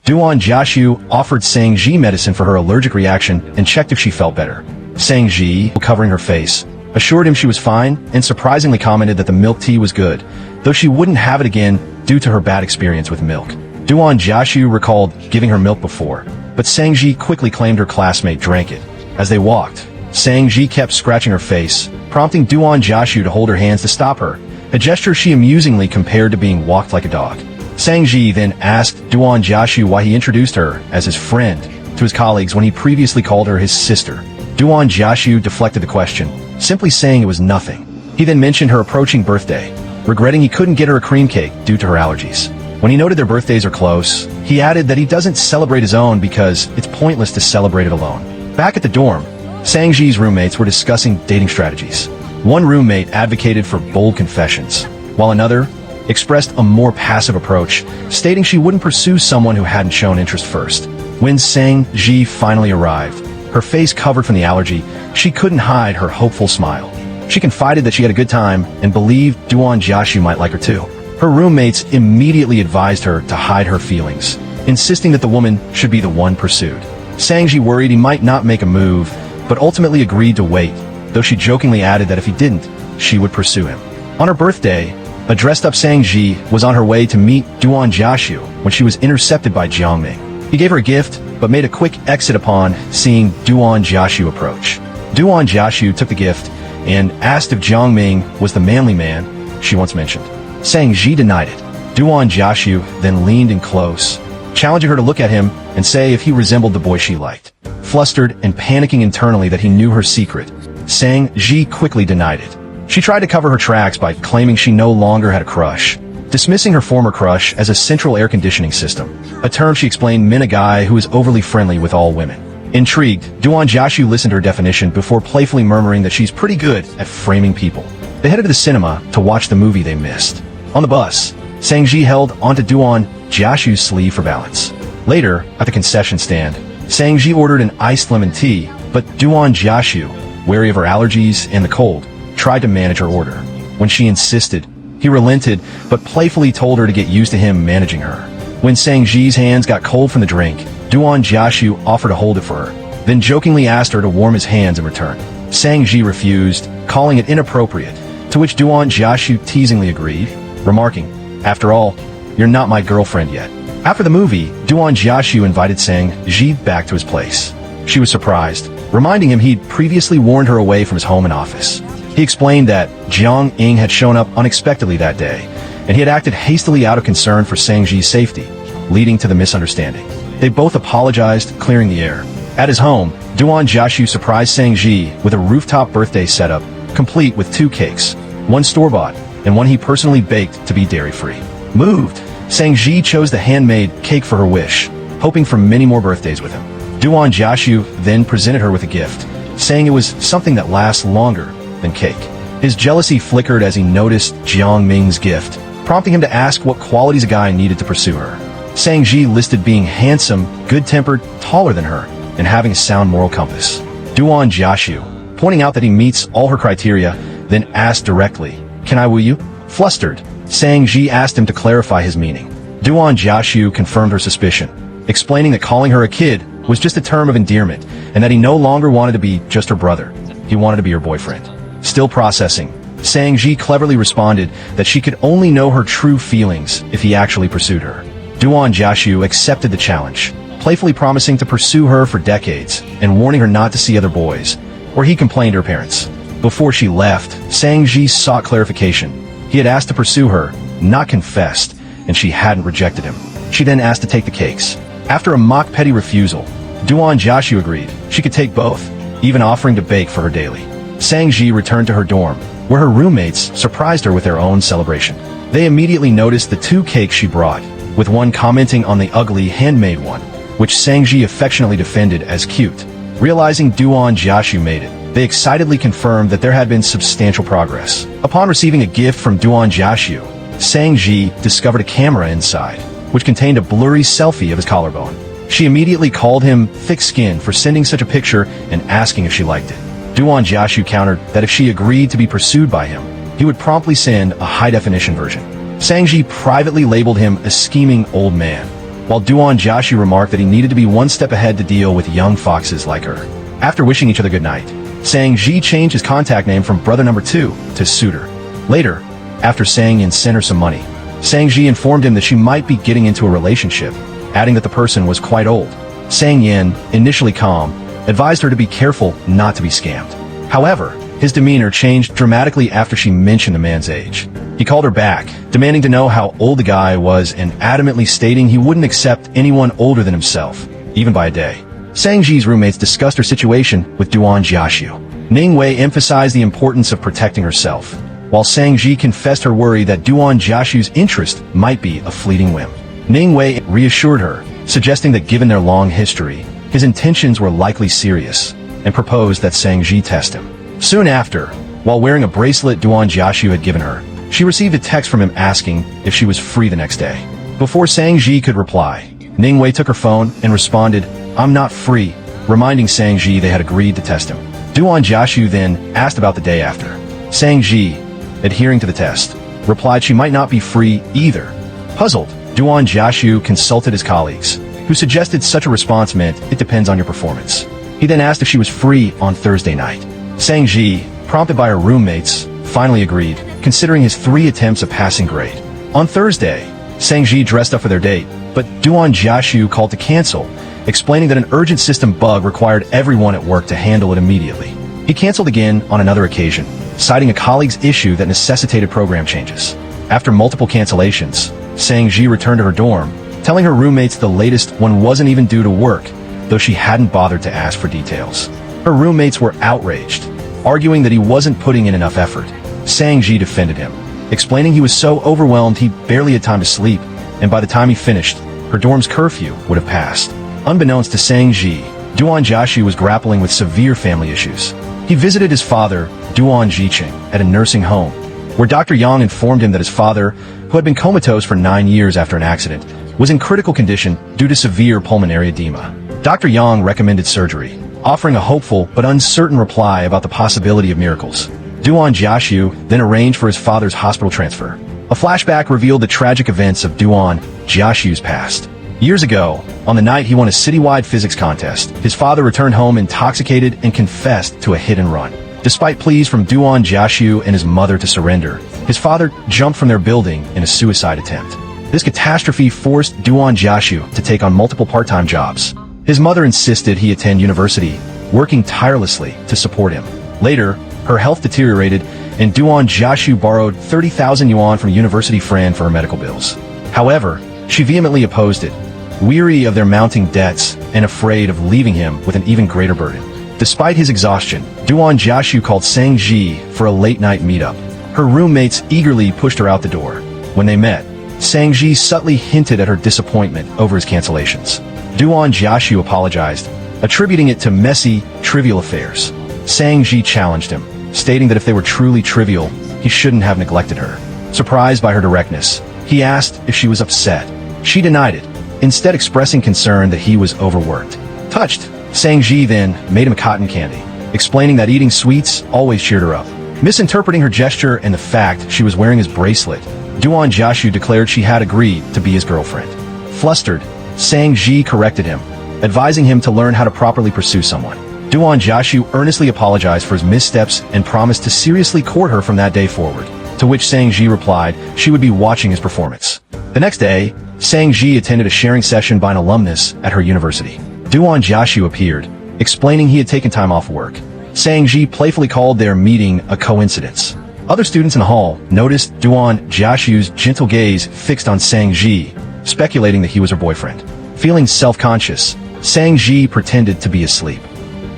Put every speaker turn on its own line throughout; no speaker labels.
Duan Jiaxu offered Sang Ji medicine for her allergic reaction and checked if she felt better. Sang Ji, covering her face, assured him she was fine and surprisingly commented that the milk tea was good, though she wouldn't have it again due to her bad experience with milk. Duan Jiaxu recalled giving her milk before, but Sang Ji quickly claimed her classmate drank it. As they walked, Sang Ji kept scratching her face, prompting Duan Jiaxu to hold her hands to stop her, a gesture she amusingly compared to being walked like a dog. Sang Ji then asked Duan Jiaxu why he introduced her as his friend to his colleagues when he previously called her his sister. Duan Jiaxu deflected the question, simply saying it was nothing. He then mentioned her approaching birthday, regretting he couldn't get her a cream cake due to her allergies. When he noted their birthdays are close, he added that he doesn't celebrate his own because it's pointless to celebrate it alone. Back at the dorm, Sang Ji's roommates were discussing dating strategies. One roommate advocated for bold confessions, while another expressed a more passive approach, stating she wouldn't pursue someone who hadn't shown interest first. When Sang Ji finally arrived, her face covered from the allergy, she couldn't hide her hopeful smile. She confided that she had a good time and believed Duan Jiaxu might like her too. Her roommates immediately advised her to hide her feelings, insisting that the woman should be the one pursued. Sang Ji worried he might not make a move, but ultimately agreed to wait, though she jokingly added that if he didn't, she would pursue him. On her birthday, a dressed-up Sang Ji was on her way to meet Duan Jiaxu when she was intercepted by Jiang Ming. He gave her a gift, but made a quick exit upon seeing Duan Jiaxu approach. Duan Jiaxu took the gift and asked if Jiang Ming was the manly man she once mentioned. Sang Ji denied it. Duan Jiaxu then leaned in close, challenging her to look at him and say if he resembled the boy she liked. Flustered and panicking internally that he knew her secret, Sang Ji quickly denied it. She tried to cover her tracks by claiming she no longer had a crush, dismissing her former crush as a central air conditioning system, a term she explained meant a guy who is overly friendly with all women. Intrigued, Duan Jiaxu listened to her definition before playfully murmuring that she's pretty good at framing people. They headed to the cinema to watch the movie they missed. On the bus, Sang Ji held onto Duan Jiaxu's sleeve for balance. Later, at the concession stand, Sang Ji ordered an iced lemon tea, but Duan Jiaxu, wary of her allergies and the cold, tried to manage her order. When she insisted, he relented, but playfully told her to get used to him managing her. When Sang Ji's hands got cold from the drink, Duan Jiaxu offered to hold it for her, then jokingly asked her to warm his hands in return. Sang Ji refused, calling it inappropriate, to which Duan Jiaxu teasingly agreed, remarking, "After all, you're not my girlfriend yet." After the movie, Duan Jiaxu invited Sang Ji back to his place. She was surprised, reminding him he'd previously warned her away from his home and office. He explained that Jiang Ying had shown up unexpectedly that day, and he had acted hastily out of concern for Sang Ji's safety, leading to the misunderstanding. They both apologized, clearing the air. At his home, Duan Jiaxu surprised Sang Ji with a rooftop birthday setup, complete with 2 cakes, one store-bought, and one he personally baked to be dairy-free. Moved, Sang Ji chose the handmade cake for her wish, hoping for many more birthdays with him. Duan Jiaxu then presented her with a gift, saying it was something that lasts longer than cake. His jealousy flickered as he noticed Jiang Ming's gift, prompting him to ask what qualities a guy needed to pursue her. Sang Ji listed being handsome, good-tempered, taller than her, and having a sound moral compass. Duan Jiaxu, pointing out that he meets all her criteria, then asked directly, "Can I woo you?" Flustered, Sang Ji asked him to clarify his meaning. Duan Jiaxu confirmed her suspicion, explaining that calling her a kid was just a term of endearment, and that he no longer wanted to be just her brother. He wanted to be her boyfriend. Still processing, Sang Ji cleverly responded that she could only know her true feelings if he actually pursued her. Duan Jiaxu accepted the challenge, playfully promising to pursue her for decades and warning her not to see other boys, or he complained to her parents. Before she left, Sang Ji sought clarification. He had asked to pursue her, not confessed, and she hadn't rejected him. She then asked to take the cakes. After a mock petty refusal, Duan Jiaxu agreed she could take both, even offering to bake for her daily. Sang Ji returned to her dorm, where her roommates surprised her with their own celebration. They immediately noticed the 2 cakes she brought, with one commenting on the ugly handmade one, which Sang Ji affectionately defended as cute. Realizing Duan Jiaxu made it, they excitedly confirmed that there had been substantial progress. Upon receiving a gift from Duan Jiaxu, Sang Ji discovered a camera inside, which contained a blurry selfie of his collarbone. She immediately called him thick-skinned for sending such a picture and asking if she liked it. Duan Jiaxu countered that if she agreed to be pursued by him, he would promptly send a high-definition version. Sang Ji privately labeled him a scheming old man, while Duan Jiaxu remarked that he needed to be one step ahead to deal with young foxes like her. After wishing each other good night, Sang Ji changed his contact name from Brother Number 2 to Suitor. Later, after Sang Yin sent her some money, Sang Ji informed him that she might be getting into a relationship, adding that the person was quite old. Sang Yin, initially calm, advised her to be careful not to be scammed. However, his demeanor changed dramatically after she mentioned the man's age. He called her back, demanding to know how old the guy was and adamantly stating he wouldn't accept anyone older than himself, even by a day. Sang Ji's roommates discussed her situation with Duan Jiaxu. Ning Wei emphasized the importance of protecting herself, while Sang Ji confessed her worry that Duan Jiaxu's interest might be a fleeting whim. Ning Wei reassured her, suggesting that given their long history, his intentions were likely serious, and proposed that Sang Ji test him. Soon after, while wearing a bracelet Duan Jiaxu had given her, she received a text from him asking if she was free the next day. Before Sang Ji could reply, Ning Wei took her phone and responded, "I'm not free," reminding Sang Ji they had agreed to test him. Duan Jiaxu then asked about the day after. Sang Ji, adhering to the test, replied she might not be free either. Puzzled, Duan Jiaxu consulted his colleagues, who suggested such a response meant it depends on your performance. He then asked if she was free on Thursday night. Sang Ji, prompted by her roommates, finally agreed, considering his 3 attempts a passing grade. On Thursday, Sang Ji dressed up for their date, but Duan Jiaxu called to cancel, explaining that an urgent system bug required everyone at work to handle it immediately. He canceled again on another occasion, citing a colleague's issue that necessitated program changes. After multiple cancellations, Sang Ji returned to her dorm, telling her roommates the latest one wasn't even due to work, though she hadn't bothered to ask for details. Her roommates were outraged, arguing that he wasn't putting in enough effort. Sang Ji defended him, explaining he was so overwhelmed he barely had time to sleep, and by the time he finished, her dorm's curfew would have passed. Unbeknownst to Sang Ji, Duan Jiaxu was grappling with severe family issues. He visited his father, Duan Jiqing, at a nursing home, where Dr. Yang informed him that his father, who had been comatose for 9 years after an accident, was in critical condition due to severe pulmonary edema. Dr. Yang recommended surgery, offering a hopeful but uncertain reply about the possibility of miracles. Duan Jiaxu then arranged for his father's hospital transfer. A flashback revealed the tragic events of Duan Jiaxu's past. Years ago, on the night he won a citywide physics contest, his father returned home intoxicated and confessed to a hit and run. Despite pleas from Duan Jiaxu and his mother to surrender, his father jumped from their building in a suicide attempt. This catastrophe forced Duan Jiaxu to take on multiple part-time jobs. His mother insisted he attend university, working tirelessly to support him. Later, her health deteriorated, and Duan Jiaxu borrowed 30,000 yuan from a university friend for her medical bills. However, she vehemently opposed it, weary of their mounting debts and afraid of leaving him with an even greater burden. Despite his exhaustion, Duan Jiaxu called Sang Ji for a late-night meetup. Her roommates eagerly pushed her out the door. When they met, Sang Ji subtly hinted at her disappointment over his cancellations. Duan Jiaxu apologized, attributing it to messy, trivial affairs. Sang Ji challenged him, stating that if they were truly trivial, he shouldn't have neglected her. Surprised by her directness, he asked if she was upset. She denied it, instead expressing concern that he was overworked. Touched, Sang Ji then made him a cotton candy, explaining that eating sweets always cheered her up. Misinterpreting her gesture and the fact she was wearing his bracelet, Duan Jiaxu declared she had agreed to be his girlfriend. Flustered, Sang Ji corrected him, advising him to learn how to properly pursue someone. Duan Jiaxu earnestly apologized for his missteps and promised to seriously court her from that day forward, to which Sang Ji replied she would be watching his performance. The next day, Sang Ji attended a sharing session by an alumnus at her university. Duan Jiaxu appeared, explaining he had taken time off work. Sang Ji playfully called their meeting a coincidence. Other students in the hall noticed Duan Jiaxu's gentle gaze fixed on Sang Ji, speculating that he was her boyfriend. Feeling self-conscious, Sang Ji pretended to be asleep.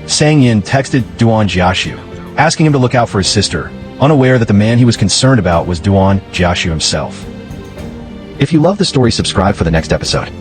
Sang Yin texted Duan Jiaxu, asking him to look out for his sister, unaware that the man he was concerned about was Duan Jiaxu himself. If you love the story, subscribe for the next episode.